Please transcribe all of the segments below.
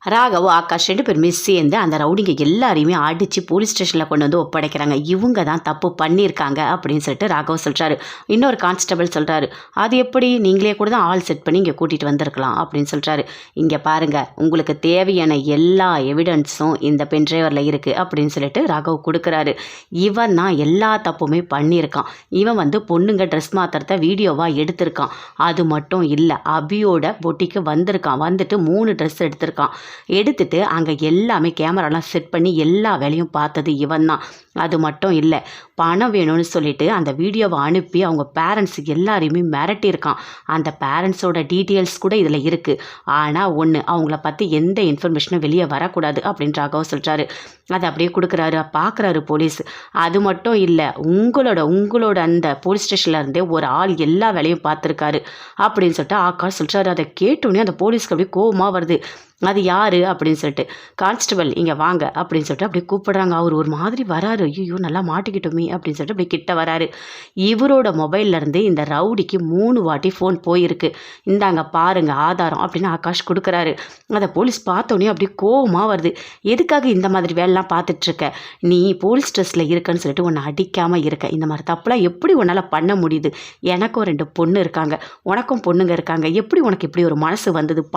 ராகவ், ஆகாஷ் 2 பேருமே சேர்ந்து அந்த ரவுடிங்க எல்லாரையுமே அடித்து போலீஸ் ஸ்டேஷனில் கொண்டு வந்து ஒப்படைக்கிறாங்க. இவங்க தான் தப்பு பண்ணியிருக்காங்க அப்படின்னு சொல்லிட்டு ராகவ் சொல்கிறாரு. இன்னொரு கான்ஸ்டபிள் சொல்கிறாரு, அது எப்படி, நீங்களே கூட தான் ஆள் செட் பண்ணி இங்கே கூட்டிகிட்டு வந்திருக்கலாம் அப்படின்னு சொல்கிறாரு. இங்கே பாருங்கள், உங்களுக்கு தேவையான எல்லா எவிடன்ஸும் இந்த பென்ட்ரைவரில் இருக்குது அப்படின்னு சொல்லிட்டு ராகவ் கொடுக்குறாரு. இவன் தான் எல்லா தப்புமே பண்ணியிருக்கான். இவன் வந்து பொண்ணுங்க ட்ரெஸ் மாத்திரத்தை வீடியோவாக எடுத்திருக்கான். அது மட்டும் இல்லை, அபியோட பொட்டிக்கு வந்திருக்கான். வந்துட்டு 3 ட்ரெஸ் எடுத்திருக்கான். எடுத்துட்டு அங்கே எல்லாமே கேமராலாம் செட் பண்ணி எல்லா வேலையும் பார்த்தது இவன் தான். அது மட்டும் இல்லை, பணம் வேணும்னு சொல்லிட்டு அந்த வீடியோவை அனுப்பி அவங்க பேரண்ட்ஸ் எல்லாரையுமே மிரட்டியிருக்கான். அந்த பேரண்ட்ஸோட டீட்டெயில்ஸ் கூட இதில் இருக்குது. ஆனால் ஒன்று, அவங்கள பற்றி எந்த இன்ஃபர்மேஷனும் வெளியே வரக்கூடாது அப்படின்னு ராகவ் சொல்கிறாரு. அதை அப்படியே கொடுக்குறாரு. பார்க்குறாரு போலீஸ். அது மட்டும் இல்லை, உங்களோட அந்த போலீஸ் ஸ்டேஷனில் இருந்தே ஒரு ஆள் எல்லா வேலையும் பார்த்துருக்காரு அப்படின்னு சொல்லிட்டு ஆகாஷ் சொல்கிறாரு. அதை கேட்டோன்னே அந்த போலீஸ்க்கு அப்படியே கோவமாக வருது. அது யார் அப்படின்னு சொல்லிட்டு, கான்ஸ்டபிள் இங்கே வாங்க அப்படின்னு சொல்லிட்டு அப்படியே கூப்பிடுறாங்க. அவர் ஒரு மாதிரி வராரு. ஐயோ, நல்லா மாட்டிக்கிட்டோமே அப்படின்னு சொல்லிட்டு அப்படியே கிட்ட வராரு. இவரோட மொபைல்லேருந்து இந்த ரவுடிக்கு 3 வாட்டி ஃபோன் போயிருக்கு. இந்தாங்க பாருங்க ஆதாரம் அப்படின்னு ஆகாஷ் கொடுக்குறாரு. அதை போலீஸ் பார்த்தோன்னே அப்படியே கோவமாக வருது. எதுக்காக இந்த மாதிரி வேலைலாம் பார்த்துட்ருக்க? நீ போலீஸ் ஸ்டேஷனில் இருக்கன்னு சொல்லிட்டு உன்னை அடிக்காமல் இருக்க. இந்த மாதிரி தப்புலாம் எப்படி உன்னால் பண்ண முடியுது? எனக்கும் 2 பொண்ணு இருக்காங்க, உனக்கும் பொண்ணுங்க இருக்காங்க. எப்படி உனக்கு இப்படி ஒரு மனசு வந்தது?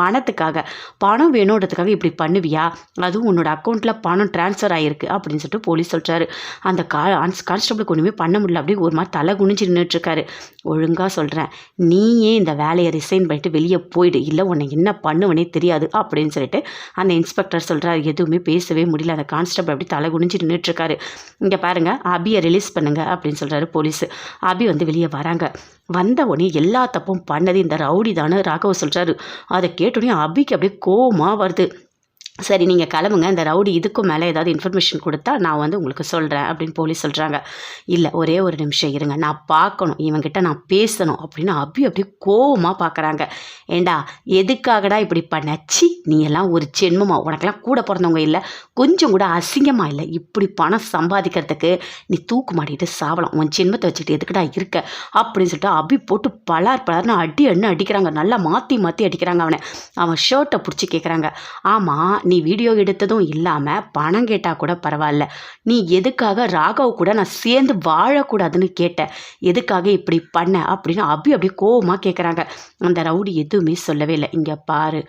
பணம் வேணுன்றதுக்காக இப்படி பண்ணுவியா? அதுவும் உன்னோட அக்கௌண்ட்டில் பணம் ட்ரான்ஸ்ஃபர் ஆகிருக்கு அப்படின்னு சொல்லிட்டு போலீஸ் சொல்கிறாரு. அந்த கான்ஸ்டபிளுக்கு ஒன்றுமே பண்ண முடியல. அப்படியே ஒரு மாதிரி தலை குனிஞ்சு நின்றுட்டுருக்காரு. ஒழுங்காக சொல்கிறேன், நீயே இந்த வேலையை ரிசைன் பண்ணிட்டு வெளியே போயிடு, இல்லை உன்னை என்ன பண்ணுவனே தெரியாது அப்படின்னு சொல்லிட்டு அந்த இன்ஸ்பெக்டர் சொல்கிறாரு. எதுவுமே பேசவே முடியல. அந்த கான்ஸ்டபிள் அப்படி தலை குனிஞ்சு நின்றுட்டுருக்காரு. இங்கே பாருங்கள், அபியை ரிலீஸ் பண்ணுங்க அப்படின்னு சொல்கிறாரு போலீஸ். அபி வந்து வெளியே வராங்க. வந்த உடனே எல்லா தப்பும் பண்ணது இந்த ரவுடி தானே ராகவ் சொல்கிறாரு. அதை கேட்டோடனே அபிக்கு அப்படியே கோவமாக வருது. சரி, நீங்கள் கிளம்புங்க, இந்த ரவுடி இதுக்கும் மேலே ஏதாவது இன்ஃபர்மேஷன் கொடுத்தா நான் வந்து உங்களுக்கு சொல்கிறேன் அப்படின்னு போலீஸ் சொல்கிறாங்க. இல்லை, ஒரே ஒரு நிமிஷம் இருங்க, நான் பார்க்கணும், இவங்கிட்ட நான் பேசணும் அப்படின்னு அப்படியே கோவமாக பார்க்குறாங்க. ஏண்டா, எதுக்காகடா இப்படி பண்ணச்சி? நீ எல்லாம் ஒரு ஜென்மமா? உனக்கெல்லாம் கூட பிறந்தவங்க இல்லை, கொஞ்சம் கூட அசிங்கமாக இல்லை? இப்படி பணம் சம்பாதிக்கிறதுக்கு நீ தூக்கு மாட்டிட்டு சாவலாம். உன் ஜென்மத்தை வச்சுக்கிட்டு எதுக்குடா இருக்க அப்படின்னு சொல்லிட்டு அபி போட்டு பலார்னு அடிக்கிறாங்க. நல்லா மாற்றி அடிக்கிறாங்க. அவன் ஷர்ட்டை பிடிச்சி கேட்குறாங்க, ஆமாம், நீ வீடியோ எடுத்ததும் இல்லாமல் பணம் கேட்டால் கூட பரவாயில்ல, நீ எதுக்காக ராகவ் கூட நான் சேர்ந்து வாழக்கூடாதுன்னு கேட்டேன்? எதுக்காக இப்படி பண்ண அப்படின்னு அப்படியே கோவமாக கேட்குறாங்க. அந்த ரவுடி எதுவுமே சொல்லவே இல்லை. இங்கே பாரு,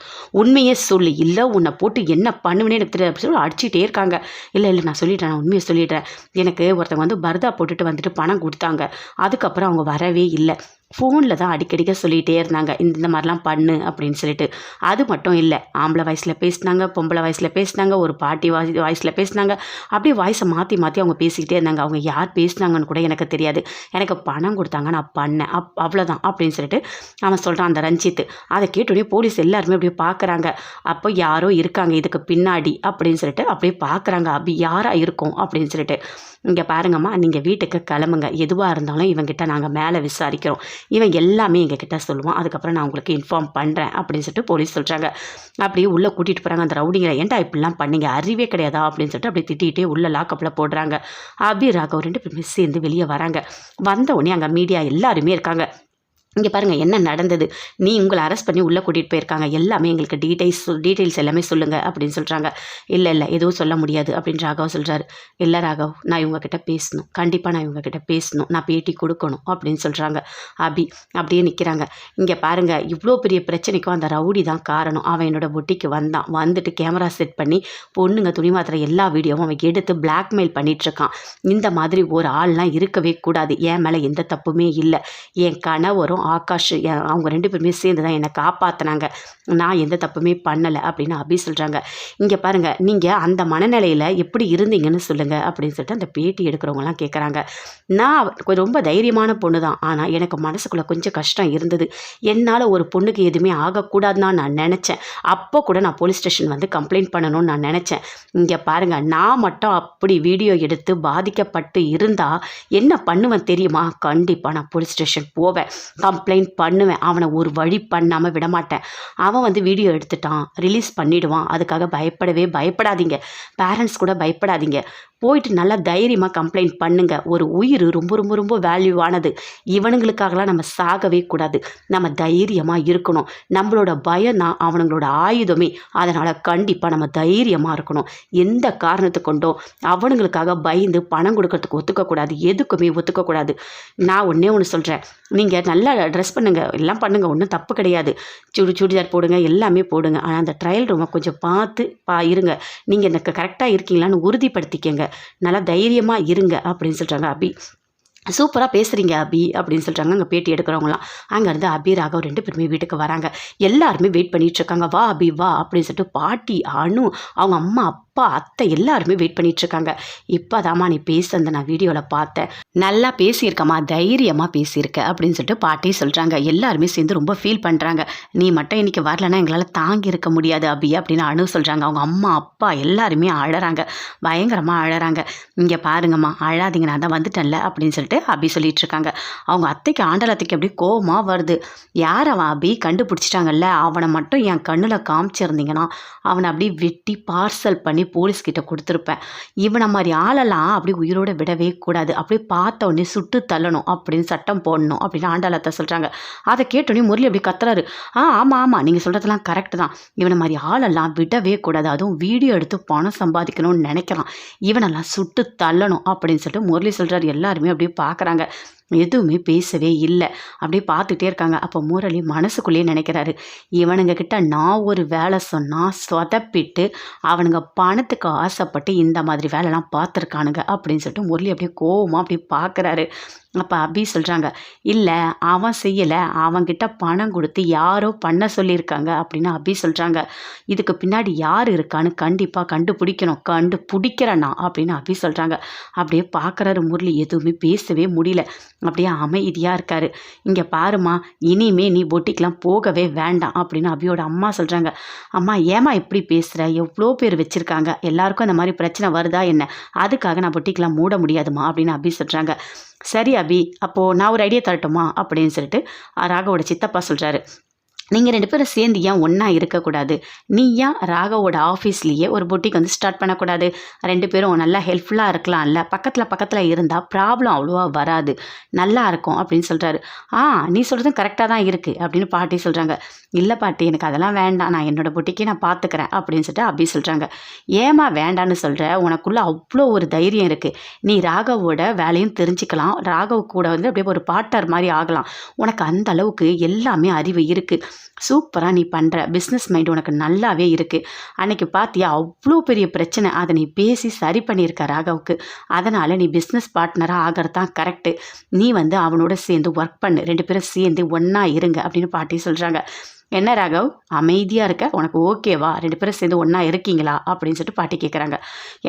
உண்மையே சொல்லு, இல்லை உன்னை போட்டு என்ன பண்ணுவேன்னு எனக்கு தெரியாது அப்படின்னு சொல்லி அடிச்சுட்டே இருக்காங்க. இல்லை நான் சொல்லிட்டேன், நான் உண்மையை சொல்லிடுறேன். எனக்கு ஒருத்தவங்க வந்து பர்தா போட்டுட்டு வந்துட்டு பணம் கொடுத்தாங்க. அதுக்கப்புறம் அவங்க வரவே இல்லை. ஃபோனில் தான் அடிக்கடிக்க சொல்லிகிட்டே இருந்தாங்க, இந்த மாதிரிலாம் பண்ணு அப்படின்னு சொல்லிட்டு. அது மட்டும் இல்லை, ஆம்பளை வயசில் பேசினாங்க, பொம்பளை வயசில் பேசினாங்க, ஒரு பாட்டி வாய்ஸில் பேசினாங்க. அப்படியே வாய்ஸை மாற்றி அவங்க பேசிக்கிட்டே இருந்தாங்க. அவங்க யார் பேசினாங்கன்னு கூட எனக்கு தெரியாது. எனக்கு பணம் கொடுத்தாங்க, நான் பண்ணேன், அவ்வளோதான் அப்படின்னு சொல்லிட்டு அவன் சொல்கிறான், அந்த ரஞ்சித். அதை கேட்டோடனே போலீஸ் எல்லாருமே அப்படியே பார்க்குறாங்க. அப்போ யாரோ இருக்காங்க இதுக்கு பின்னாடி அப்படின்னு சொல்லிட்டு அப்படியே பார்க்குறாங்க. அப்படி யாராக இருக்கும் அப்படின்னு சொல்லிட்டு. இங்கே பாருங்கம்மா, நீங்கள் வீட்டுக்கு கிளம்புங்க, எதுவாக இருந்தாலும் இவங்கிட்ட நாங்கள் மேலே விசாரிக்கிறோம், இவன் எல்லாமே எங்ககிட்ட சொல்லுவான், அதுக்கப்புறம் நான் உங்களுக்கு இன்ஃபார்ம் பண்ணுறேன் அப்படின்னு சொல்லிட்டு போலீஸ் சொல்கிறாங்க. அப்படியே உள்ளே கூட்டிகிட்டு போகிறாங்க. அந்த ரவுடிங்களை, ஏன்டா இப்படிலாம் பண்ணீங்க, அறிவே கிடையாதா அப்படின்னு சொல்லிட்டு அப்படியே திட்டிகிட்டே உள்ள லாக்கப்பில் போடுறாங்க. அபி, ராகவ் 2 பேருமே சேர்ந்து வெளியே வராங்க. வந்த உடனே அங்கே மீடியா எல்லாருமே இருக்காங்க. இங்கே பாருங்கள் என்ன நடந்தது, நீ உங்களை அரெஸ்ட் பண்ணி உள்ளே கூட்டிகிட்டு போயிருக்காங்க, எல்லாமே எங்களுக்கு டீட்டெயில்ஸ் எல்லாமே சொல்லுங்கள் அப்படின்னு சொல்கிறாங்க. இல்லை எதுவும் சொல்ல முடியாது அப்படின்னு ராகவ் சொல்கிறாரு. இல்லை ராகவ், நான் இவங்கக்கிட்ட பேசணும், கண்டிப்பாக நான் இவங்கக்கிட்ட பேசணும், நான் பேட்டி கொடுக்கணும் அப்படின்னு சொல்கிறாங்க. அபி அப்படியே நிற்கிறாங்க. இங்கே பாருங்கள், இவ்வளோ பெரிய பிரச்சனைக்கும் அந்த ரவுடி தான் காரணம். அவன் என்னோட பொட்டிக்கு வந்துட்டு கேமரா செட் பண்ணி பொண்ணுங்க துணி மாத்திர எல்லா வீடியோவும் அவன் எடுத்து பிளாக்மெயில் பண்ணிகிட்ருக்கான். இந்த மாதிரி ஒரு ஆள்லாம் இருக்கவே கூடாது. என் மேலே எந்த தப்புமே இல்லை. என் கணவரும் ஆகாஷ் அவங்க 2 பேருமே சேர்ந்து தான் என்னை காப்பாற்றினாங்க. நான் எந்த தப்புமே பண்ணலை அப்படின்னு அபி சொல்கிறாங்க. இங்கே பாருங்கள், நீங்கள் அந்த மனநிலையில் எப்படி இருந்தீங்கன்னு சொல்லுங்கள் அப்படின்னு சொல்லிட்டு அந்த பேட்டி எடுக்கிறவங்கலாம் கேட்குறாங்க. நான் ரொம்ப தைரியமான பொண்ணு தான், ஆனால் எனக்கு மனசுக்குள்ளே கொஞ்சம் கஷ்டம் இருந்தது. என்னால் ஒரு பொண்ணுக்கு எதுவுமே ஆகக்கூடாதுன்னு நான் நினச்சேன். அப்போ கூட நான் போலீஸ் ஸ்டேஷன் வந்து கம்ப்ளைண்ட் பண்ணணும்னு நான் நினச்சேன். இங்கே பாருங்கள், நான் மட்டும் அப்படி வீடியோ எடுத்து பாதிக்கப்பட்டு இருந்தால் என்ன பண்ணுவேன் தெரியுமா? கண்டிப்பாக நான் போலீஸ் ஸ்டேஷன் போவேன், கம்ப்ளைண்ட் பண்ணுவேன். அவனை ஒரு வழி பண்ணாமல் விடமாட்டேன். அவன் வந்து வீடியோ எடுத்துட்டான், ரிலீஸ் பண்ணிடுவான். அதுக்காக பயப்படாதீங்க. பேரண்ட்ஸ் கூட பயப்படாதீங்க. போயிட்டு நல்லா தைரியமாக கம்ப்ளைண்ட் பண்ணுங்க. ஒரு உயிர் ரொம்ப ரொம்ப ரொம்ப வேல்யூவானது. இவனுங்களுக்காகலாம் நம்ம சாகவே கூடாது. நம்ம தைரியமாக இருக்கணும். நம்மளோட பயம் தான் அவனுங்களோட ஆயுதமே. அதனால் கண்டிப்பாக நம்ம தைரியமாக இருக்கணும். எந்த காரணத்தை கொண்டும் அவனுங்களுக்காக பயந்து பணம் கொடுக்கறதுக்கு ஒத்துக்கக்கூடாது. எதுக்குமே ஒத்துக்கக்கூடாது. நான் ஒன்றே ஒன்று சொல்கிறேன். நீங்கள் நல்லா ட்ரெஸ் பண்ணுங்கள், எல்லாம் பண்ணுங்கள், ஒன்றும் தப்பு கிடையாது. சுடிதார் போடுங்க, எல்லாமே போடுங்க. ஆனால் அந்த ட்ரையல் ரூமை கொஞ்சம் பார்த்து இருங்க. நீங்கள் எனக்கு கரெக்டாக இருக்கீங்களான்னு உறுதிப்படுத்திக்கங்க. நல்லா தைரியமாக இருங்க அப்படின்னு சொல்கிறாங்க அபி. சூப்பராக பேசுகிறீங்க அபி அப்படின்னு சொல்கிறாங்க அங்கே பேட்டி எடுக்கிறவங்களாம். அங்கேருந்து அபி ராகவ் 2 பேருமே வீட்டுக்கு வராங்க. எல்லாருமே வெயிட் பண்ணிகிட்ருக்காங்க. வா அபி வா அப்படின்னு சொல்லிட்டு பாட்டி, அனு, அவங்க அம்மா, அப்பா, அத்தை எல்லாருமே வெயிட் பண்ணிகிட்ருக்காங்க. இப்போ தாம்மா நீ பேசுனதை நான் வீடியோவில் பார்த்தேன். நல்லா பேசியிருக்கம்மா, தைரியமாக பேசியிருக்க அப்படின்னு சொல்லிட்டு பாட்டி சொல்கிறாங்க. எல்லாருமே சேர்ந்து ரொம்ப ஃபீல் பண்ணுறாங்க. நீ மட்டும் இன்றைக்கி வரலன்னா எங்களால் தாங்கி இருக்க முடியாது அபி அப்படின்னு அனு சொல்கிறாங்க. அவங்க அம்மா, அப்பா எல்லாருமே அழறாங்க, பயங்கரமாக அழறாங்க. இங்கே பாருங்கம்மா, அழாதீங்க, நான் தான் வந்துட்டேன்ல அப்படின்னு சொல்லிட்டு அபி சொல்லிட்டு இருக்காங்க. அவங்க அத்தைக்கு, ஆண்டலத்தைக்கு அப்படியே கோவமாக வருது. யார் அவன் அபி, கண்டுபிடிச்சிட்டாங்கல்ல, அவனை மட்டும் என் கண்ணில் காமிச்சிருந்தீங்கன்னா அவனை அப்படியே வெட்டி பார்சல் பண்ணி போலீஸ்கிட்ட கொடுத்துருப்பேன். இவனை மாதிரி ஆளெல்லாம் அப்படி உயிரோட விடவே கூடாது. அப்படியே பார்த்த உடனே சுட்டு தள்ளணும் அப்படின்னு சட்டம் போடணும் அப்படின்னு ஆண்டாளத்தை சொல்கிறாங்க. அதை கேட்டோடனே முரளி அப்படி கத்துறாரு. ஆமாம் நீங்கள் சொல்கிறதெல்லாம் கரெக்டு தான். இவனை மாதிரி ஆளெல்லாம் விடவே கூடாது. அதுவும் வீடியோ எடுத்து பணம் சம்பாதிக்கணும்னு நினைக்கிறான். இவனெல்லாம் சுட்டு தள்ளணும் அப்படின்னு சொல்லிட்டு முரளி சொல்கிறாரு. எல்லாருமே அப்படியே பார்க்குறாங்க. எதுவுமே பேசவே இல்லை. அப்படியே பார்த்துட்டே இருக்காங்க. அப்போ முரளி மனசுக்குள்ளேயே நினைக்கிறாரு, இவனுங்க கிட்ட நான் ஒரு வேலை சொன்னால் சொதப்பிட்டு அவனுங்க பணத்துக்கு ஆசைப்பட்டு இந்த மாதிரி வேலைலாம் பார்த்துருக்கானுங்க அப்படின்னு சொல்லிட்டு முரளி அப்படியே கோவமாக அப்படியே பார்க்குறாரு. அப்போ அபி சொல்கிறாங்க, இல்லை அவன் செய்யலை, அவன்கிட்ட பணம் கொடுத்து யாரோ பண்ண சொல்லியிருக்காங்க அப்படின்னு அபி சொல்கிறாங்க. இதுக்கு பின்னாடி யார் இருக்கான்னு கண்டிப்பாக கண்டுபிடிக்கணும், கண்டுபிடிக்கிறேண்ணா அப்படின்னு அபி சொல்கிறாங்க. அப்படியே பார்க்குறாரு முரளி, எதுவுமே பேசவே முடியல. அப்படியே அமைதியாக இருக்காரு. இங்கே பாருமா, இனிமே நீ பொட்டிக்கெலாம் போகவே வேண்டாம் அப்படின்னு அபியோட அம்மா சொல்கிறாங்க. அம்மா ஏமா இப்படி பேசுகிற, எவ்வளோ பேர் வச்சுருக்காங்க, எல்லாருக்கும் அந்த மாதிரி பிரச்சனை வருதா என்ன, அதுக்காக நான் பொட்டிக்கெலாம் மூட முடியாதுமா அப்படின்னு அபி சொல்கிறாங்க. சரி அபி, அப்போது நான் ஒரு ஐடியா தரட்டுமா அப்படின்னு சொல்லிட்டு ராகவோட சித்தப்பா சொல்கிறாரு. நீங்கள் 2 பேரும் சேர்ந்து ஏன் ஒன்றா இருக்கக்கூடாது? நீ ஏன் ராகவோட ஆஃபீஸ்லேயே ஒரு பொட்டிக் வந்து ஸ்டார்ட் பண்ணக்கூடாது? 2 பேரும் நல்லா ஹெல்ப்ஃபுல்லாக இருக்கலாம்ல. பக்கத்தில் இருந்தால் ப்ராப்ளம் அவ்வளோவா வராது, நல்லா இருக்கும் அப்படின்னு சொல்கிறாரு. நீ சொல்கிறதும் கரெக்டாக தான் இருக்குது அப்படின்னு பாட்டி சொல்கிறாங்க. இல்லை பாட்டி, எனக்கு அதெல்லாம் வேண்டாம், நான் என்னோடய பொட்டிக்கே நான் பார்த்துக்கிறேன் அப்படின்னு சொல்லிட்டு அப்படி சொல்கிறாங்க. ஏமா வேண்டான்னு சொல்கிற? உனக்குள்ளே அவ்வளோ ஒரு தைரியம் இருக்குது. நீ ராகவோட வேலையும் தெரிஞ்சுக்கலாம், ராகவ் கூட வந்து அப்படியே ஒரு பார்ட்னர் மாதிரி ஆகலாம். உனக்கு அந்த அளவுக்கு எல்லாமே அறிவு இருக்குது. சூப்பராக நீ பண்ணுற, பிஸ்னஸ் மைண்ட் உனக்கு நல்லாவே இருக்குது. அன்னைக்கு பார்த்தியா அவ்வளோ பெரிய பிரச்சனை, அதை நீ பேசி சரி பண்ணியிருக்க ராகவுக்கு. அதனால் நீ பிஸ்னஸ் பார்ட்னராக ஆகிறது தான் கரெக்டு. நீ வந்து அவனோட சேர்ந்து ஒர்க் பண்ணு, 2 பேரும் சேர்ந்து ஒன்றா இருங்க அப்படின்னு பாட்டி சொல்கிறாங்க. என்ன ராகவ் அமைதியாக இருக்க, உனக்கு ஓகேவா? 2 பேரும் சேர்ந்து ஒன்றா இருக்கீங்களா அப்படின்னு சொல்லிட்டு பாட்டி கேட்குறாங்க.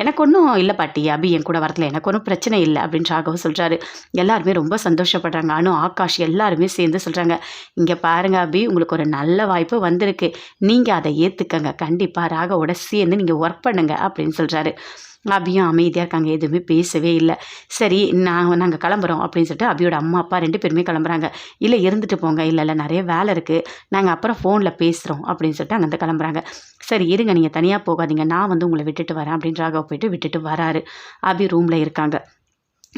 எனக்கு ஒன்றும் இல்லை பாட்டி, அபி என் கூட வரத்துல எனக்கு ஒன்றும் பிரச்சனை இல்லை அப்படின்னு ராகவ் சொல்கிறாரு. எல்லாருமே ரொம்ப சந்தோஷப்படுறாங்க. அனு, ஆகாஷ் எல்லாருமே சேர்ந்து சொல்கிறாங்க, இங்கே பாருங்க அபி, உங்களுக்கு ஒரு நல்ல வாய்ப்பு வந்திருக்கு, நீங்கள் அதை ஏற்றுக்கங்க, கண்டிப்பாக ராகவோட சேர்ந்து நீங்கள் ஒர்க் பண்ணுங்க அப்படின்னு சொல்கிறாரு. அபியும் அமைதியாக இருக்காங்க, எதுவுமே பேசவே இல்லை. சரி நாங்கள் கிளம்புறோம் அப்படின்னு சொல்லிட்டு அபியோட அம்மா அப்பா 2 பேருமே கிளம்புறாங்க. இல்லை இருந்துட்டு போங்க, இல்லை நிறைய வேலை இருக்குது, நாங்கள் அப்புறம் ஃபோனில் பேசுகிறோம் அப்படின்னு சொல்லிட்டு அங்கேருந்து கிளம்புறாங்க. சரி இருங்க, நீங்கள் தனியாக போகாதீங்க, நான் வந்து உங்களை விட்டுட்டு வரேன் அப்படின்னு ராகவ் போயிட்டு விட்டுட்டு வராரு. அபி ரூமில் இருக்காங்க.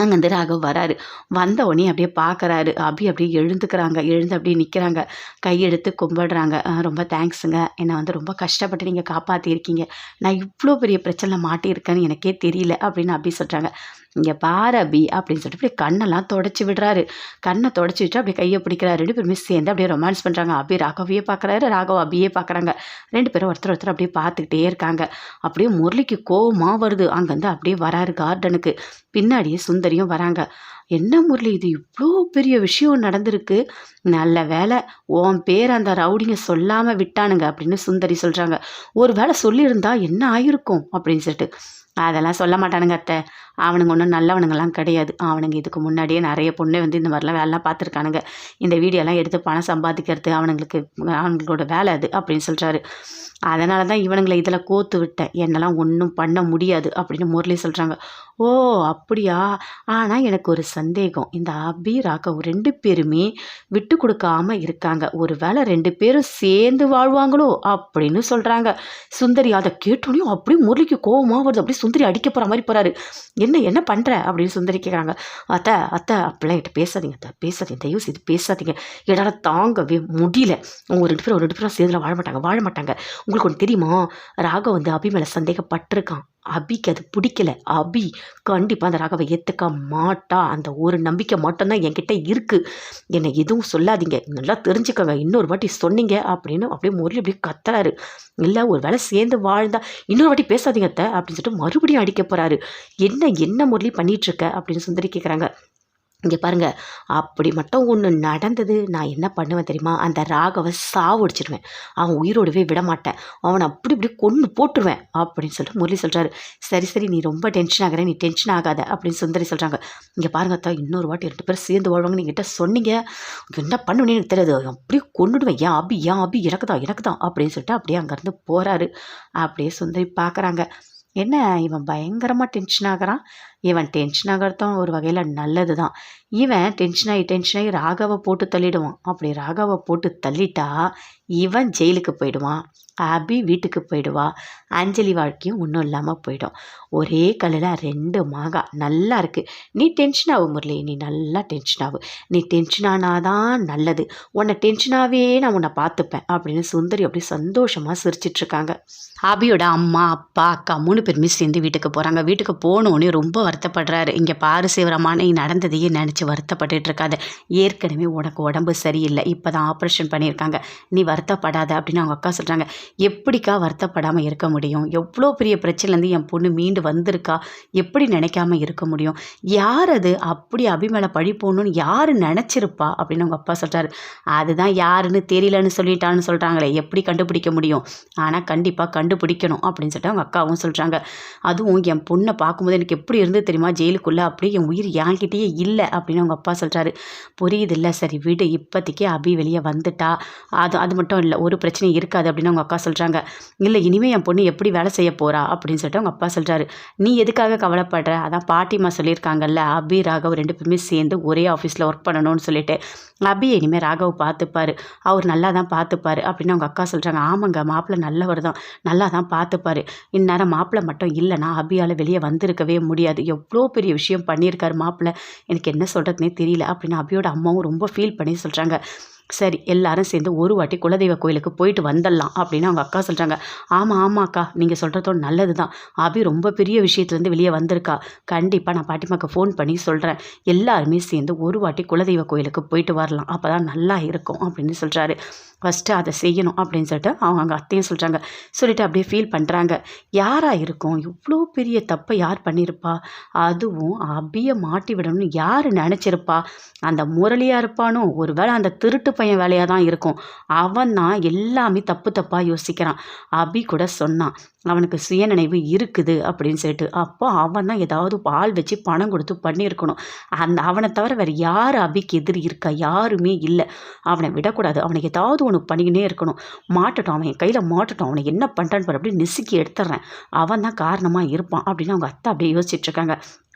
அங்கேருந்து ராகவ் வராரு. வந்த உடனே அப்படியே பார்க்குறாரு. அபி அப்படியே எழுந்து அப்படியே நிற்கிறாங்க, கையெடுத்து கும்பிடுறாங்க. ரொம்ப தேங்க்ஸுங்க, என்னை வந்து ரொம்ப கஷ்டப்பட்டு நீங்கள் காப்பாற்றிருக்கீங்க, நான் இவ்வளோ பெரிய பிரச்சனை மாட்டியிருக்கேன்னு எனக்கே தெரியல அப்படின்னு அபி சொல்கிறாங்க. இங்கே பாரு அபி அப்படின்னு சொல்லிட்டு அப்படியே கண்ணெல்லாம் தொடச்சி விடுறாரு. கண்ணை தொடச்சி விட்டு அப்படியே கையை பிடிக்கிறாரு. 2 பேருமே சேர்ந்து அப்படியே ரொமான்ஸ் பண்ணுறாங்க. அபி ராகவையே பார்க்குறாரு, ராகவ் அபியே பார்க்குறாங்க. 2 பேரும் ஒருத்தர் அப்படியே பார்த்துக்கிட்டே இருக்காங்க. அப்படியே முரளிக்கு கோவமாக வருது. அங்கேருந்து அப்படியே வராரு கார்டனுக்கு. பின்னாடியே சுந்தரியும் வராங்க. என்ன முரளி, இது இவ்வளோ பெரிய விஷயம் நடந்திருக்கு, நல்ல வேலை உன் பேர் அந்த ரவுடிங்க சொல்லாமல் விட்டானுங்க அப்படின்னு சுந்தரி சொல்கிறாங்க. ஒரு வேளை சொல்லியிருந்தா என்ன ஆகிருக்கும் அப்படின்னு சொல்லிட்டு. அதெல்லாம் சொல்ல மாட்டானுங்க அத்தை. அவனுங்க ஒன்றும் நல்லவனுங்கலாம் கிடையாது. அவனுங்க இதுக்கு முன்னாடியே நிறைய பொண்ணு வந்து இந்த மாதிரிலாம் வேலைலாம் பார்த்துருக்கானுங்க. இந்த வீடியோலாம் எடுத்து பணம் சம்பாதிக்கிறது அவனுங்களோட வேலை அது அப்படின்னு சொல்கிறாரு. அதனால தான் இவனுங்களை இதில் கோத்து விட்டேன். என்னெல்லாம் ஒன்றும் பண்ண முடியாது அப்படின்னு முரளி சொல்கிறாங்க. ஓ அப்படியா? ஆனால் எனக்கு ஒரு சந்தேகம். இந்த அபி ராகவ் 2 பேருமே விட்டு கொடுக்காம இருக்காங்க. ஒரு வேளை 2 பேரும் சேர்ந்து வாழ்வாங்களோ அப்படின்னு சொல்கிறாங்க. சுந்தரி அதை கேட்டோன்னே அப்படியே முரளிக்கு கோவமாக வருது. அப்படியே சுந்தரி அடிக்க போகிற மாதிரி போகிறாரு. என்ன என்ன பண்ணுற அப்படின்னு சுந்தரி கேட்குறாங்க. அத்தை அத்தை அப்படிலாம் என்கிட்ட பேசாதீங்க அத்தை, பேசாதீங்க, தயவு செய்து பேசாதீங்க. என்னால் தாங்கவே முடியல. அவங்க 2 பேரும் சேர்ந்துலாம் வாழ மாட்டாங்க. உங்களுக்கு ஒன்று தெரியுமா? ராகவ் வந்து அபி மேலே சந்தேகப்பட்டிருக்கான். அபிக்கு அது பிடிக்கல. அபி கண்டிப்பாக அந்த ராகவை ஏற்றுக்க மாட்டா. அந்த ஒரு நம்பிக்கை மட்டும்தான் என்கிட்ட இருக்குது. என்னை எதுவும் சொல்லாதீங்க, நல்லா தெரிஞ்சுக்கோங்க. இன்னொரு வாட்டி சொன்னீங்க அப்படின்னு அப்படியே முரளி அப்படியே கத்துறாரு. இல்லை ஒரு வேளை சேர்ந்து வாழ்ந்தா இன்னொரு வாட்டி பேசாதீங்க அத்தை அப்படின்னு சொல்லிட்டு மறுபடியும் அடிக்க போகிறாரு. என்ன முரளி பண்ணிகிட்ருக்க அப்படின்னு சுந்தரி கேட்குறாங்க. இங்கே பாருங்க, அப்படி மட்டும் ஒன்று நடந்தது, நான் என்ன பண்ணுவேன் தெரியுமா? அந்த ராகவை சாவடிச்சிடுவேன். அவன் உயிரோடவே விட மாட்டேன். அவனை அப்படி இப்படி கொன்று போட்டுருவேன் அப்படின்னு சொல்லிட்டு முரளி சொல்கிறாரு. சரி நீ ரொம்ப டென்ஷன் ஆகிற, நீ டென்ஷன் ஆகாத அப்படின்னு சுந்தரி சொல்கிறாங்க. இங்கே பாருங்க அத்தா, இன்னொரு வாட்டி 2 பேரும் சேர்ந்து வாழ்வாங்க நீங்கிட்ட சொன்னீங்க, என்ன பண்ணுவேன்னு எனக்கு தெரியாது. அப்படியே கொண்டுடுவேன். ஏன் அபி எனக்கு தான் அப்படின்னு சொல்லிட்டு அப்படியே அங்கேருந்து போகிறாரு. அப்படியே சுந்தரி பார்க்குறாங்க. என்ன இவன் பயங்கரமாக டென்ஷன் ஆகுறான். இவன் டென்ஷன் ஆகிறதும் ஒரு வகையில் நல்லது தான். இவன் டென்ஷன் ஆகி ராகவை போட்டு தள்ளிடுவான். அப்படி ராகவை போட்டு தள்ளிட்டா இவன் ஜெயிலுக்கு போயிடுவான். அபி வீட்டுக்கு போயிடுவா. அஞ்சலி வாழ்க்கையும் ஒன்றும் இல்லாமல் போயிடும். ஒரே கல்லில் 2 மாங்கா. நல்லா இருக்குது. நீ டென்ஷன் ஆகும் முரளி, நீ நல்லா டென்ஷன் ஆகும். நீ டென்ஷன் ஆனாதான் நல்லது. உன்னை டென்ஷனாகவே நான் உன்னை பார்த்துப்பேன் அப்படின்னு சுந்தரி அப்படி சந்தோஷமாக சிரிச்சிட்ருக்காங்க. அபியோட அம்மா அப்பா அக்கா 3 பேருமே சேர்ந்து வீட்டுக்கு போகிறாங்க. வீட்டுக்கு போனோடனே ரொம்ப வருத்தப்படுறாரு. இங்கே பாரு சிவராமா, நீ நடந்ததையே நினச்சி வருத்தப்பட்டுட்டு இருக்காத. ஏற்கனவே உனக்கு உடம்பு சரியில்லை, இப்போ தான் ஆப்ரேஷன் பண்ணியிருக்காங்க, நீ வருத்தப்படாத அப்படின்னு அவங்க அக்கா சொல்கிறாங்க. எப்படிக்கா வருத்தப்படாமல் இருக்க முடியும்? எவ்வளோ பெரிய பிரச்சனைலேருந்து என் பொண்ணு மீண்டு வந்திருக்கா, எப்படி நினைக்காம இருக்க முடியும்? யார் அது அப்படி அபி மேலே பழி போடணும்னு யார் நினச்சிருப்பா அப்படின்னு அவங்க அப்பா சொல்கிறாரு. அதுதான் யாருன்னு தெரியலன்னு சொல்லிட்டான்னு சொல்கிறாங்களே, எப்படி கண்டுபிடிக்க முடியும்? ஆனால் கண்டிப்பாக கண்டுபிடிக்கணும் அப்படின்னு சொல்லிட்டு அவங்க அக்காவும் சொல்கிறாங்க. அதுவும் என் பொண்ணை பார்க்கும்போது எனக்கு எப்படி இருந்து தெரியுமா, ஜெயிலுக்குள்ளே அப்படியே என் உயிர் என்கிட்டயே இல்லை அப்படின்னு அவங்க அப்பா சொல்கிறாரு. புரியுது இல்லை, சரி விடு, இப்போதைக்கு அபி வெளியே வந்துட்டா, அது மட்டும் இல்லை, ஒரு பிரச்சனையும் இருக்காது அப்படின்னு அவங்க அக்கா சொல்கிறாங்க. இல்லை இனிமேல் என் பொண்ணு எப்படி வேலை செய்ய போகிறா அப்படின்னு சொல்லிட்டு அவங்க அப்பா சொல்கிறாரு. நீ எதுக்காக கவலைப்படுற? அதான் பாட்டிமா சொல்லியிருக்காங்கல்ல, அபி ராகவ் 2 பேருமே சேர்ந்து ஒரே ஆஃபீஸில் ஒர்க் பண்ணணும்னு சொல்லிட்டு. அபி இனிமேல் ராகவ் பார்த்துப்பாரு, அவர் நல்லா தான் பார்த்துப்பாரு அப்படின்னு அவங்க அக்கா சொல்கிறாங்க. ஆமாங்க, மாப்பிள்ளை நல்லவர் தான், நல்லா தான் பார்த்துப்பாரு. இந்நேரம் மாப்பிள்ளை மட்டும் இல்லைனா அபியால் வெளியே வந்திருக்கவே முடியாது. எவ்வளோ பெரிய விஷயம் பண்ணியிருக்காரு மாப்பிள்ளை, எனக்கு என்ன சொல்கிறதுனே தெரியல அப்படின்னு அபியோட அம்மாவும் ரொம்ப ஃபீல் பண்ணி சொல்கிறாங்க. சரி எல்லாரும் சேர்ந்து ஒரு வாட்டி குலதெய்வ கோயிலுக்கு போயிட்டு வந்துடலாம் அப்படின்னு அவங்க அக்கா சொல்கிறாங்க. ஆமாம் அக்கா, நீங்கள் சொல்கிறதோட நல்லது தான். அபி ரொம்ப பெரிய விஷயத்துலேருந்து வெளியே வந்திருக்கா. கண்டிப்பாக நான் பாட்டிமாக்கு ஃபோன் பண்ணி சொல்கிறேன். எல்லாருமே சேர்ந்து ஒரு வாட்டி குலதெய்வ கோயிலுக்கு போயிட்டு வரலாம், அப்போ தான் நல்லா இருக்கும் அப்படின்னு சொல்கிறாரு. ஃபஸ்ட்டு அதை செய்யணும் அப்படின்னு சொல்லிட்டு அவங்க அத்தையும் சொல்கிறாங்க. சொல்லிவிட்டு அப்படியே ஃபீல் பண்ணுறாங்க. யாராக இருக்கும்? இவ்வளோ பெரிய தப்பை யார் பண்ணியிருப்பா? அதுவும் அபியை மாட்டி விடணும்னு யார் நினச்சிருப்பா? அந்த முரளியாக இருப்பானோ? ஒரு வேளை அந்த திருட்டு பையன் வேலையாக தான் இருக்கும். அவன் தான் எல்லாமே தப்பாக யோசிக்கிறான். அபி கூட சொன்னான் அவனுக்கு சுயநினைவு இருக்குது அப்படின்னு சொல்லிட்டு. அப்போ அவன் தான் ஏதாவது ஆள் வச்சு பணம் கொடுத்து பண்ணியிருக்கணும். அவனை தவிர வேறு யார் அபிக்கு எதிரி இருக்கா? யாருமே இல்லை. அவனை விடக்கூடாது. அவனுக்கு ஏதாவது ஒன்று பண்ணிக்கினே இருக்கணும். மாட்டட்டும், அவன் என் கையில் மாட்டட்டும், அவனை என்ன பண்ணுறான்னு பாரு, அப்படியே நெசுக்கி எடுத்துட்றேன், அவன் தான் காரணமாக இருப்பான் அப்படின்னு அவங்க அத்தை அப்படியே யோசிச்சுட்ருக்காங்க.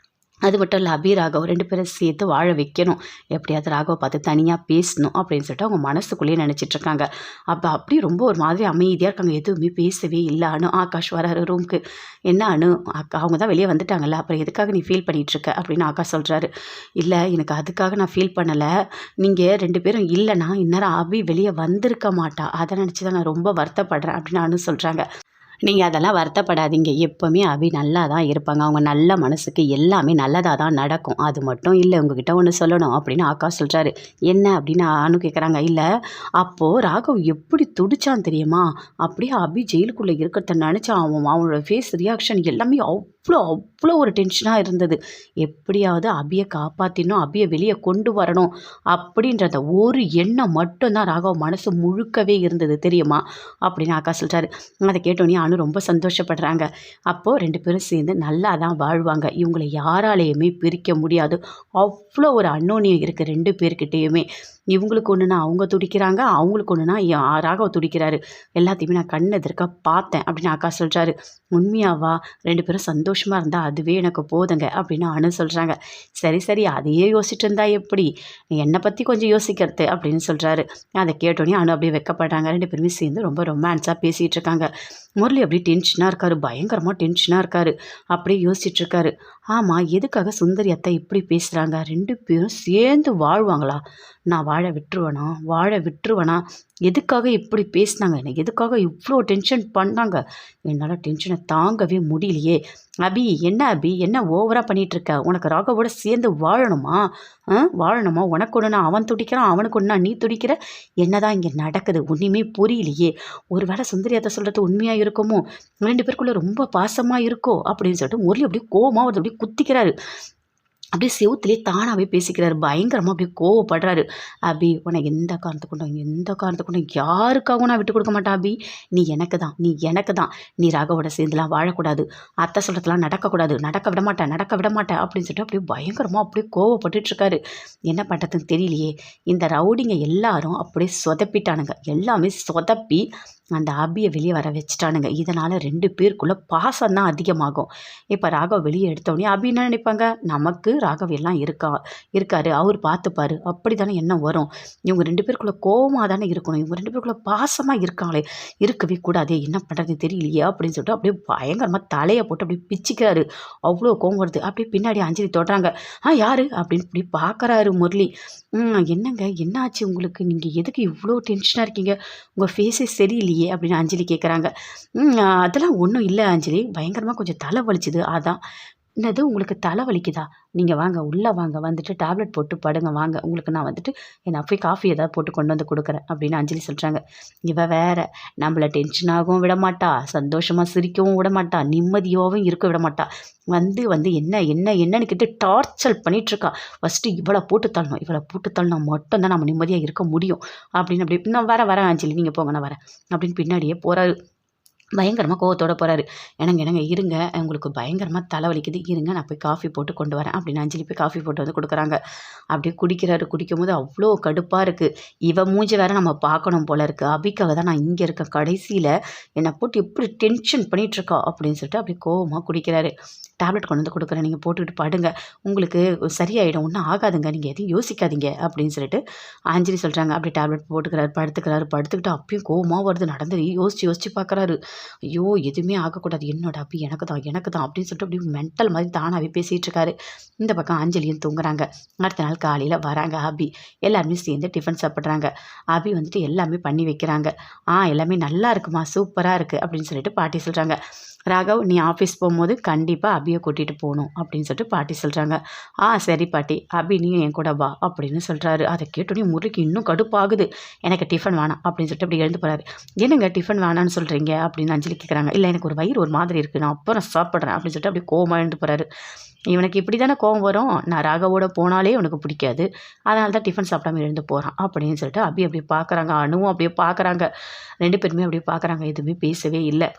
அது மட்டும் இல்லை, அபி ராகவ் 2 பேரும் சேர்த்து வாழ வைக்கணும். எப்படியாவது ராகவை பார்த்து தனியாக பேசணும் அப்படின்னு சொல்லிட்டு அவங்க மனசுக்குள்ளேயே நினச்சிட்ருக்காங்க. அப்படி ரொம்ப ஒரு மாதிரி அமைதியாக இருக்காங்க. எதுவுமே பேசவே இல்லை. ஆகாஷ் வராரு ரூமுக்கு. என்ன அக்கா அவங்க தான் வெளியே வந்துட்டாங்கல்ல, அப்புறம் எதுக்காக நீ ஃபீல் பண்ணிகிட்ருக்க அப்படின்னு ஆகாஷ் சொல்கிறாரு. இல்லை எனக்கு அதுக்காக நான் ஃபீல் பண்ணலை. நீங்கள் 2 பேரும் இல்லைன்னா இந்நேரம் அபி வெளியே வந்திருக்க மாட்டா, அதை நினச்சி தான் நான் ரொம்ப வருத்தப்படுறேன் அப்படின்னு சொல்கிறாங்க. நீங்கள் அதெல்லாம் வருத்தப்படாதீங்க. எப்போவுமே அபி நல்லா தான் இருப்பாங்க. அவங்க நல்ல மனசுக்கு எல்லாமே நல்லதாக தான் நடக்கும். அது மட்டும் இல்லை, உங்ககிட்ட ஒன்று சொல்லணும் அப்படின்னு ஆகாஷ் சொல்கிறாரு. என்ன அப்படின்னு கேட்குறாங்க. இல்லை அப்போது ராகவ் எப்படி துடிச்சான் தெரியுமா? அப்படியே அபி ஜெயிலுக்குள்ளே இருக்கிறத நினச்சா அவனோட ஃபேஸ் ரியாக்ஷன் எல்லாமே அவ்வளோ அவ்வளோ ஒரு டென்ஷனாக இருந்தது. எப்படியாவது அபியை காப்பாற்றிடணும், அபியை வெளியே கொண்டு வரணும் அப்படின்ற அந்த ஒரு எண்ணம் மட்டும்தான் ராகவ் மனசு முழுக்கவே இருந்தது தெரியுமா அப்படின்னு ஆகாஷ் சொல்கிறாரு. அதை கேட்டோன்னே அனு ரொம்ப சந்தோஷப்படுறாங்க. அப்போது 2 பேரும் சேர்ந்து நல்லா தான் வாழ்வாங்க. இவங்களை யாராலேயுமே பிரிக்க முடியாது. அவ்வளோ ஒரு அன்னோன்யம் இருக்குது 2 பேர்கிட்டேயுமே. இவங்களுக்கு ஒன்றுனா அவங்க துடிக்கிறாங்க, அவங்களுக்கு ஒன்றுனா ராகவ் துடிக்கிறாரு. எல்லாத்தையுமே நான் கண் எதிர்க்க பார்த்தேன் அப்படின்னு ஆகாஷ் சொல்கிறாரு. உண்மையாவா? 2 பேரும் சந்தோஷமாக இருந்தால் அதுவே எனக்கு போதுங்க அப்படின்னு அனு சொல்கிறாங்க. சரி சரி, அதையே யோசிச்சுட்டு இருந்தா எப்படி, என்னை பற்றி கொஞ்சம் யோசிக்கிறது அப்படின்னு சொல்கிறாரு. அதை கேட்டோன்னே அனு அப்படியே வெக்கப்படுறாங்க. 2 பேருமே சேர்ந்து ரொம்ப ரொமான்ஸாக பேசிகிட்டு இருக்காங்க. முரளி அப்படியே டென்ஷனாக இருக்காரு, பயங்கரமாக டென்ஷனாக இருக்காரு. அப்படியே யோசிச்சுட்டு இருக்காரு. ஆமாம், எதுக்காக சுந்தரி அத்தை இப்படி பேசுகிறாங்க? 2 பேரும் சேர்ந்து வாழ்வாங்களா? நான் வாழ விட்டுருவேனா? எதுக்காக இப்படி பேசினாங்க? எனக்கு எதுக்காக இவ்வளோ டென்ஷன் பண்ணாங்க? என்னால் டென்ஷனை தாங்கவே முடியலையே. அபி என்ன ஓவராக பண்ணிகிட்ருக்க? உனக்கு ராகவோட சேர்ந்து வாழணுமா? வாழணுமா? உனக்கு ஒன்றுனா அவன் துடிக்கிறான், அவனுக்கு ஒன்றா நீ துடிக்கிற. என்னதான் இங்கே நடக்குது? ஒன்றுமே புரியலையே. ஒரு வேளை சுந்தரி அத்தை சொல்கிறது உண்மையாக இருக்குமோ? 2 பேருக்குள்ளே ரொம்ப பாசமாக இருக்கோ அப்படின்னு சொல்லிட்டு முரளி அப்படியே கோவமாக வருது, அப்படியே குத்திக்கிறாரு. அப்படியே செவுத்துலேயே தானாகவே பேசிக்கிறாரு. பயங்கரமாக அப்படியே கோவப்படுறாரு. அபி, உனக்கு எந்த காரணத்துக்கு யாருக்காகவும் நான் விட்டு கொடுக்க மாட்டேன் அபி. நீ எனக்கு தான். நீ ராகவோட சேர்ந்துலாம் வாழக்கூடாது. அத்தை சொல்கிறதுலாம் நடக்க விட மாட்டேன் அப்படின்னு சொல்லிட்டு அப்படியே பயங்கரமாக அப்படியே கோவப்பட்டுட்ருக்காரு. என்ன பண்ணுறதுன்னு தெரியலையே. இந்த ரவுடிங்க எல்லாரும் அப்படியே சொதப்பிட்டானுங்க. எல்லாமே சொதப்பி அந்த அபியை வெளியே வர வச்சுட்டானுங்க. இதனால் 2 பேருக்குள்ளே பாசம் தான் அதிகமாகும். இப்போ ராகவ் வெளியே எடுத்தோடனே அபி என்ன நினைப்பாங்க? நமக்கு ராகவ் எல்லாம் இருக்காரு, அவர் பார்த்துப்பாரு, அப்படி தானே எண்ணம் வரும். இவங்க 2 பேருக்குள்ளே கோவமாக தானே இருக்கணும். இவங்க 2 பேருக்குள்ளே பாசமாக இருக்காங்களே, இருக்கவே கூடாதே, என்ன பண்ணுறது தெரியலையே அப்படின்னு சொல்லிட்டு அப்படியே பயங்கரமாக தலையை போட்டு அப்படியே பிச்சுக்கிறாரு. அவ்வளோ கோவம் வருது. அப்படியே பின்னாடி அஞ்சலி தொடுறாங்க. யார் அப்படின்னு இப்படி பார்க்குறாரு முரளி. என்னங்க, என்ன ஆச்சு உங்களுக்கு? நீங்கள் எதுக்கு இவ்வளோ டென்ஷனாக இருக்கீங்க? உங்கள் ஃபேஸே சரியில்லையே அப்படின்னு அஞ்சலி கேட்குறாங்க. அதெல்லாம் ஒன்றும் இல்லை அஞ்சலி, பயங்கரமாக கொஞ்சம் தலை வலிச்சுது அதான். என்னது, உங்களுக்கு தலை வலிக்குதா? நீங்கள் வாங்க, உள்ளே வாங்க, வந்துட்டு டேப்லெட் போட்டு படுங்க, வாங்க, உங்களுக்கு நான் வந்துட்டு நான் போய் காஃபி ஏதாவது போட்டு கொண்டு வந்து கொடுக்குறேன் அப்படின்னு அஞ்சலி சொல்கிறாங்க. இவ வேற நம்மளை டென்ஷனாகவும் விட மாட்டா, சந்தோஷமாக சிரிக்கவும் விட மாட்டா, நிம்மதியாகவும் இருக்க விட மாட்டா. வந்து என்னன்னு கேட்டு டார்ச்சர் பண்ணிகிட்ருக்கா. ஃபஸ்ட்டு இவளை போட்டு தள்ளணும் மட்டும்தான் நம்ம நிம்மதியாக இருக்க முடியும் அப்படின்னு அப்படி நான் வரேன் அஞ்சலி, நீங்கள் போங்க, நான் வரேன் அப்படின்னு பின்னாடியே போகிறாரு. பயங்கரமாக கோவத்தோடு போகிறாரு. என்னங்க இருங்க, உங்களுக்கு பயங்கரமாக தலைவலிக்குது, இருங்க நான் போய் காஃபி போட்டு கொண்டு வரேன் அப்படின்னு அஞ்சலி போய் காஃபி போட்டு வந்து கொடுக்குறாங்க. அப்படியே குடிக்கும்போது அவ்வளோ கடுப்பாக இருக்குது. இவ மூஞ்சி வேறு நம்ம பார்க்கணும் போல இருக்குது. அபிக்காக தான் நான் இங்கே இருக்கேன், கடைசியில் என்னை போட்டு எப்படி டென்ஷன் பண்ணிகிட்ருக்கா அப்படின்னு சொல்லிட்டு அப்படியே கோவமாக குடிக்கிறாரு. டேப்லெட் கொண்டு வந்து கொடுக்குறேன், நீங்கள் போட்டுக்கிட்டு படுங்க, உங்களுக்கு சரியாயிடும், ஒன்றும் ஆகாதுங்க, நீங்கள் எதையும் யோசிக்காதீங்க அப்படின்னு சொல்லிட்டு அஞ்சலி சொல்கிறாங்க. அப்படி டேப்லெட் படுத்துக்கிட்டு அப்பயும் கோவமாக வருது. நடந்து யோசித்து பார்க்குறாரு. ஐயோ, எதுவுமே ஆகக்கூடாது, என்னோட அபி எனக்கு தான் அப்படின்னு சொல்லிட்டு அப்படி மென்டல் மாதிரி தானாகவே பேசிகிட்டு இருக்காரு. இந்த பக்கம் அஞ்சலியும் தூங்குறாங்க. அடுத்த நாள் காலையில் வராங்க அபி. எல்லாருமே சேர்ந்து டிஃபன் சாப்பிட்றாங்க. அபி வந்துட்டு எல்லாமே பண்ணி வைக்கிறாங்க. எல்லாமே நல்லா இருக்குமா, சூப்பராக இருக்குது அப்படின்னு சொல்லிட்டு பாட்டி சொல்கிறாங்க. ராகவ், நீ ஆஃபீஸ் போகும்போது கண்டிப்பாக அபியை கூட்டிகிட்டு போகணும் அப்படின்னு சொல்லிட்டு பாட்டி சொல்கிறாங்க. சரி பாட்டி, அபி நீயும் என் கூட வா அப்படின்னு சொல்கிறாரு. அதை கேட்டோடனே முருகி இன்னும் கடுப்பாகுது. எனக்கு டிஃபன் வேணாம் அப்படின்னு சொல்லிட்டு அப்படி எழுந்து போகிறாரு. என்னங்க டிஃபன் வேணான்னு சொல்கிறீங்க அப்படின்னு அஞ்சலி கேட்குறாங்க. இல்லை, எனக்கு ஒரு வயிறு ஒரு மாதிரி இருக்குது, நான் அப்புறம் சாப்பிட்றேன் அப்படின்னு சொல்லிட்டு அப்படி கோவமாக எழுந்து போகிறாரு. இவனுக்கு இப்படி தானே கோவம் வரும், நான் ராகவோட போனாலே உனக்கு பிடிக்காது, அதனால தான் டிஃபன் சாப்பிடாம எழுந்து போகிறான் அப்படின்னு சொல்லிட்டு அப்படியே பார்க்குறாங்க. அணுவும் அப்படியே பார்க்குறாங்க. 2 பேருமே அப்படியே பார்க்குறாங்க. எதுவுமே பேசவே இல்லை.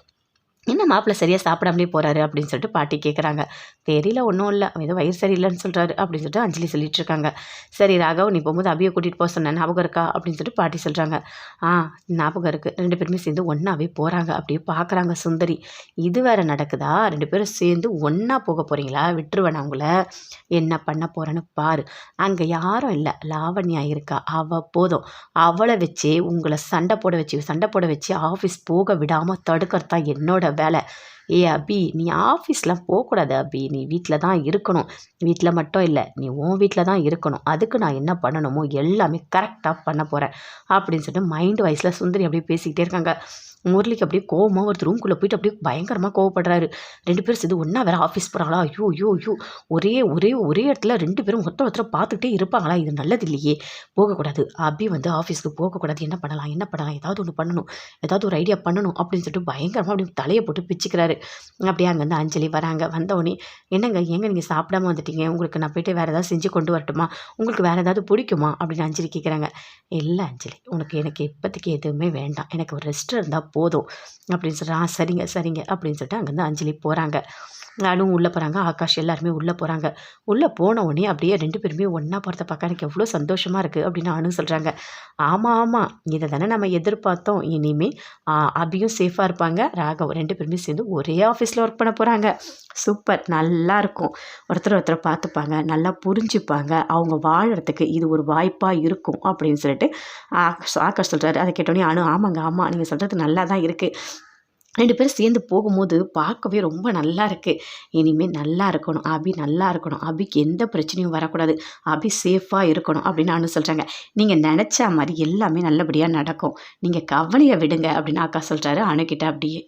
என்ன மாப்பிள்ளை சரியாக சாப்பிடாமலே போகிறாரு அப்படின்னு சொல்லிட்டு பாட்டி கேட்குறாங்க. தெரியல, ஒன்றும் இல்லை, ஏதோ வயிறு சரியில்லைன்னு சொல்கிறாரு அப்படின்னு சொல்லிட்டு அஞ்சலி சொல்லிட்டு இருக்காங்க. சரி ராகவ், நீ போகும்போது அபியை கூட்டிகிட்டு போக சொன்னேன், ஞாபகம் இருக்கா அப்படின்னு சொல்லிட்டு பாட்டி சொல்கிறாங்க. ஞாபகம் இருக்குது. 2 பேருமே சேர்ந்து ஒன்றாவே போகிறாங்க. அப்படியே பார்க்குறாங்க சுந்தரி. இது வேறு நடக்குதா? 2 பேரும் சேர்ந்து ஒன்றா போக போகிறீங்களா? விட்டுருவேன் அவங்கள, என்ன பண்ண போகிறேன்னு பாரு. அங்கே யாரும் இல்லை, லாவண்யா இருக்கா, அவள் போதும். அவளை வச்சே உங்களை சண்டை போட வச்சு ஆஃபீஸ் போக விடாமல் தடுக்கிறதா என்னோட வேலை. அபி, நீ ஆஃபீஸ்லாம் போகக்கூடாது அபி, நீ வீட்டில் தான் இருக்கணும். வீட்டில் மட்டும் இல்லை, நீ உன் வீட்டில் தான் இருக்கணும். அதுக்கு நான் என்ன பண்ணணுமோ எல்லாமே கரெக்டாக பண்ண போகிறேன் அப்படின்னு சொல்லிட்டு மைண்ட் வைஸில் சுந்தரி அப்படியே பேசிக்கிட்டே இருக்காங்க. முரளிக்கு அப்படியே கோவமாக ஒரு ரூம்குள்ளே போயிட்டு அப்படியே பயங்கரமாக கோவப்படுறாரு. 2 பேரும் சேர்ந்து ஒன்றா வேற ஆஃபீஸ் போகிறாங்களா? ஐயோ ஐயோ ஐயோ! ஒரே ஒரே ஒரே இடத்துல 2 பேரும் ஒருத்தர பார்த்துக்கிட்டே இருப்பாங்களா? இது நல்லது இல்லையே! போகக்கூடாது. அபி வந்து ஆஃபீஸ்க்கு போகக்கூடாது. என்ன பண்ணலாம்? என்ன பண்ணலாம்? ஏதாவது ஒன்று பண்ணணும். ஏதாவது ஒரு ஐடியா பண்ணணும் அப்படின்னு சொல்லிட்டு பயங்கரமாக அப்படியே தலையை போட்டு பிச்சுக்கிறாரு. அப்படியே அங்கேருந்து அஞ்சலி வராங்க. வந்தவுடனே என்னங்க ஏங்க நீங்கள் சாப்பிடாம வந்துட்டீங்க? உங்களுக்கு நான் போயிட்டு வேறு ஏதாவது செஞ்சு கொண்டு வரட்டுமா? உங்களுக்கு வேறு ஏதாவது பிடிக்குமா? அப்படின்னு அஞ்சலி கேட்குறாங்க. இல்ல அஞ்சலி, எனக்கு இப்போதைக்கு எதுவுமே வேண்டாம். எனக்கு ஒரு ரெஸ்ட் இருந்தா போதும் அப்படின்னு சொல்றா. சரிங்க, சரிங்க அப்படின்னு சொல்லிட்டு அங்கேருந்து அஞ்சலி போறாங்க. அனுவும் உள்ள போறாங்க. ஆகாஷ் எல்லாருமே உள்ள போறாங்க. உள்ள போன உடனே அப்படியே 2 பேருமே ஒண்ணா போறத பார்க்க எனக்கு எவ்வளோ சந்தோஷமா இருக்கு அப்படின்னு அனு சொல்றாங்க. ஆமா, ஆமா. இத தானே நம்ம எதிர்பார்த்தோம். இனிமே அபியும் சேஃபா இருப்பாங்க. ராகவ் 2 பேருமே சேர்ந்து ஒரே ஆஃபீஸ்ல ஒர்க் பண்ண போறாங்க. சூப்பர்! நல்லா இருக்கும். ஒருத்தர் பார்த்துப்பாங்க. நல்லா புரிஞ்சுப்பாங்க. அவங்க வாழறதுக்கு இது ஒரு வாய்ப்பா இருக்கும் அப்படின்னு சொல்லிட்டு ஆகாஷ் சொல்றாரு. அதை கேட்டோனே அனு ஆமாங்க, ஆமா. நீங்க சொல்றது நல்லா தான் இருக்கு. 2 பேரும் சேர்ந்து போகும்போது பார்க்கவே ரொம்ப நல்லா இருக்கு. இனிமே நல்லா இருக்கணும். அபி நல்லா இருக்கணும். அபிக்கு எந்த பிரச்சனையும் வரக்கூடாது. அபி சேஃபா இருக்கணும் அப்படின்னு அனு சொல்றாங்க. நீங்க நெனச்ச மாரி எல்லாமே நல்லபடியா நடக்கும். நீங்க கவலைய விடுங்க அப்படின்னு ஆகாஷ் சொல்றாரு அனுகிட்ட அப்படியே.